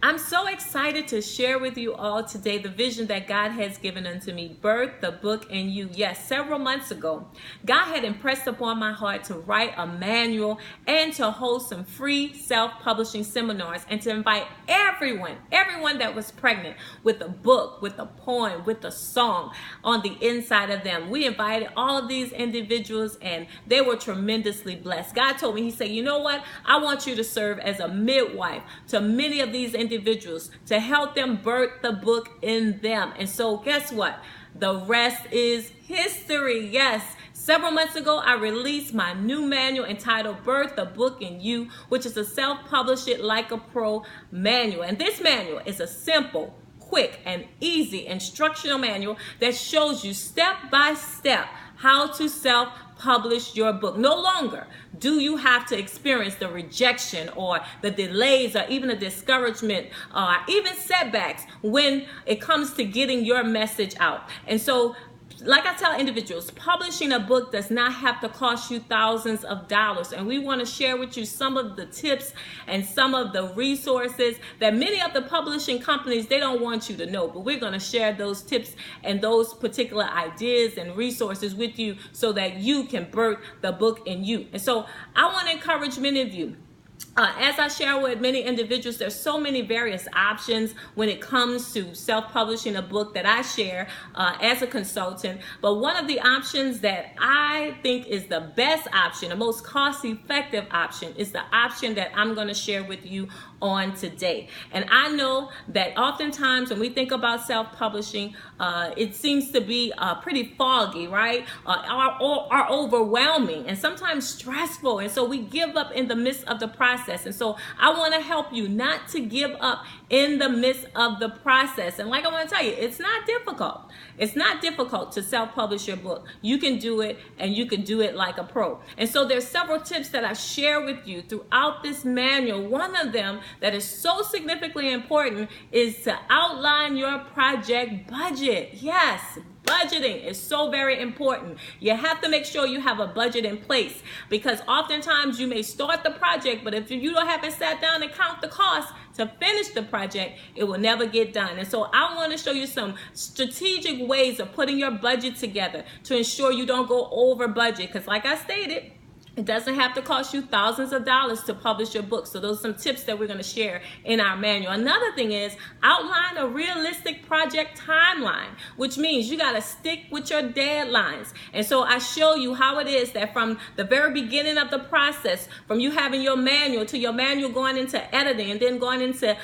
I'm so excited to share with you all today the vision that God has given unto me, Birth the Book in You. Yes, several months ago, God had impressed upon my heart to write a manual and to hold some free self-publishing seminars and to invite everyone that was pregnant with a book, with a poem, with a song on the inside of them. We invited all of these individuals and they were tremendously blessed. God told me, he said, you know what? I want you to serve as a midwife to many of these individuals to help them birth the book in them. And so guess what? The rest is history. Yes. Several months ago, I released my new manual entitled Birth the Book in You, which is a self-publish it like a pro manual. And this manual is a simple, quick, and easy instructional manual that shows you step by step how to self-publish your book. No longer do you have to experience the rejection or the delays or even the discouragement or even setbacks when it comes to getting your message out. And so, like I tell individuals, publishing a book does not have to cost you thousands of dollars. And we want to share with you some of the tips and some of the resources that many of the publishing companies, they don't want you to know. But we're going to share those tips and those particular ideas and resources with you so that you can birth the book in you. And so I want to encourage many of you. As I share with many individuals, there's so many various options when it comes to self-publishing a book that I share as a consultant. But one of the options that I think is the best option, the most cost-effective option, is the option that I'm going to share with you on today. And I know that oftentimes when we think about self-publishing, it seems to be pretty foggy, right? Or overwhelming and sometimes stressful. And so we give up in the midst of the process. And so I want to help you not to give up in the midst of the process. And like I want to tell you, it's not difficult. It's not difficult to self-publish your book. You can do it, and you can do it like a pro. And so there's several tips that I share with you throughout this manual. One of them that is so significantly important is to outline your project budget. Yes. Budgeting is so very important. You have to make sure you have a budget in place because oftentimes you may start the project, but if you haven't sat down and count the costs to finish the project, it will never get done. And so I want to show you some strategic ways of putting your budget together to ensure you don't go over budget. Because like I stated, it doesn't have to cost you thousands of dollars to publish your book. So those are some tips that we're going to share in our manual. Another thing is outline a realistic project timeline, which means you got to stick with your deadlines. And so I show you how it is that from the very beginning of the process, from you having your manual to your manual going into editing and then going into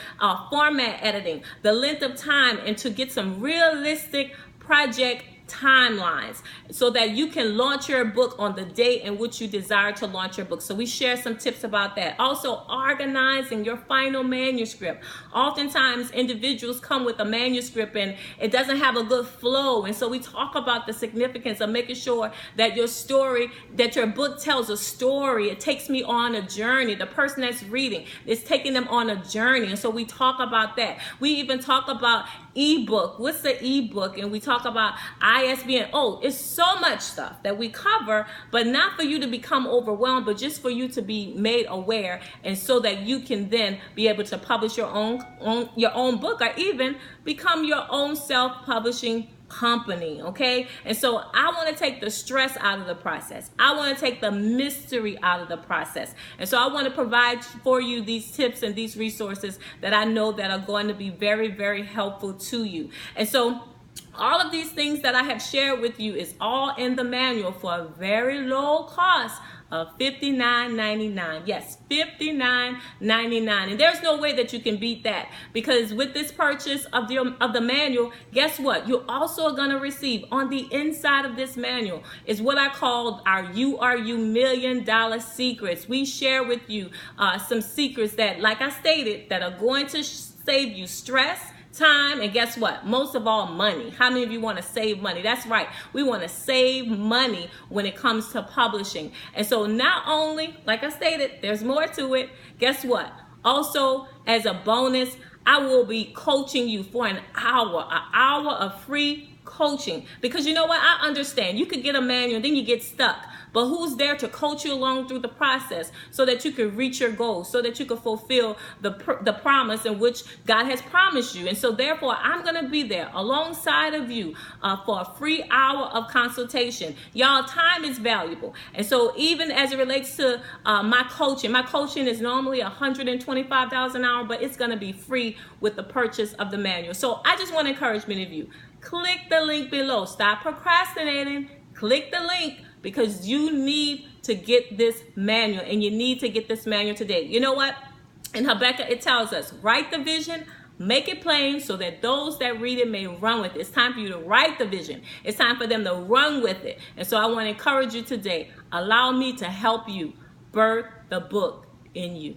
format editing, the length of time, and to get some realistic project timelines so that you can launch your book on the date in which you desire to launch your book. So we share some tips about that. Also, organizing your final manuscript. Oftentimes individuals come with a manuscript and it doesn't have a good flow, and so we talk about the significance of making sure that your story, that your book tells a story. It takes me on a journey. The person that's reading is taking them on a journey, and so we talk about that. We even talk about ebook. What's the ebook? And we talk about ISBN. Oh, it's so much stuff that we cover, but not for you to become overwhelmed, but just for you to be made aware, and so that you can then be able to publish your own book, or even become your own self-publishing company. Okay. And so I want to take the stress out of the process. I want to take the mystery out of the process. And so I want to provide for you these tips and these resources that I know that are going to be very, very helpful to you. And so all of these things that I have shared with you is all in the manual for a very low cost of $59.99. Yes, $59.99. And there's no way that you can beat that, because with this purchase of the manual, guess what? You're also going to receive on the inside of this manual is what I call our You Are You $1 Million Secrets. We share with you some secrets that, like I stated, that are going to save you stress, time, and guess what? Most of all, money. How many of you want to save money? That's right. We want to save money when it comes to publishing. And so not only, like I stated, there's more to it. Guess what? Also, as a bonus, I will be coaching you for an hour of free coaching. Because you know what? I understand. You could get a manual, then you get stuck. but who's there to coach you along through the process so that you can reach your goals, so that you can fulfill the promise in which God has promised you. And so therefore, I'm going to be there alongside of you for a free hour of consultation. Y'all, time is valuable. And so even as it relates to my coaching is normally $125 an hour, but it's going to be free with the purchase of the manual. So I just want to encourage many of you, click the link below. Stop procrastinating. Click the link, because you need to get this manual, and you need to get this manual today. You know what? In Habakkuk, it tells us, write the vision, make it plain so that those that read it may run with it. It's time for you to write the vision. It's time for them to run with it. And so I want to encourage you today, allow me to help you birth the book in you.